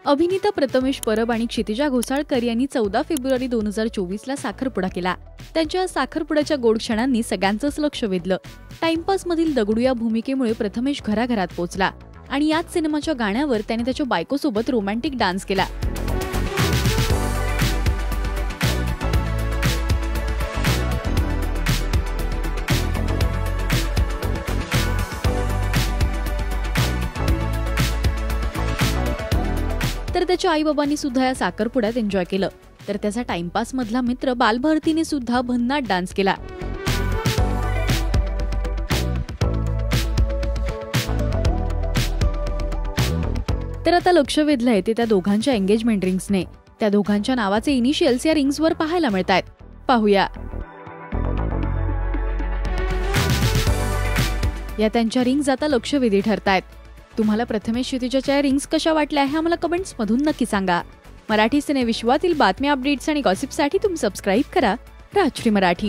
अभिनेता प्रथमेश परब आणि क्षितिजा घोसाळकर यांनी 14 फेब्रुवारी 2024 ला साखरपुडा केला. त्यांच्या साखरपुड्याच्या गोड क्षणांनी सगळ्यांचंच लक्ष वेधलं. टाइमपासमधील दगडू या भूमिकेमुळे प्रथमेश घराघरात पोहोचला आणि याच सिनेमाच्या गाण्यावर त्याने त्याच्या बायकोसोबत रोमॅन्टिक डान्स केला. तर त्याच्या आई-बाबांनी सुद्धा या साखरपुड्यात एन्जॉय केलं. तर त्याचा टाइमपास मधला मित्र बालभारतीने सुद्धा भन्नाट डान्स केला. तर आता लक्ष वेधलंय ते त्या दोघांच्या एंगेजमेंट रिंग्सने. त्या दोघांच्या नावाचे इनिशियल्स या रिंग्सवर पाहायला मिळतायत. पाहूया. या त्यांच्या रिंग्स आता लक्षवेधी ठरतायत. तुम्हाला प्रथमेश क्षितिजाच्या रिंग्स कशा वाटल्या हे आम्हाला कमेंट्स मधून नक्की सांगा. मराठी सिने विश्वातील बातम्या, अपडेट्स आणि गॉसिपसाठी तुम्ही सबस्क्राईब करा राजश्री मराठी.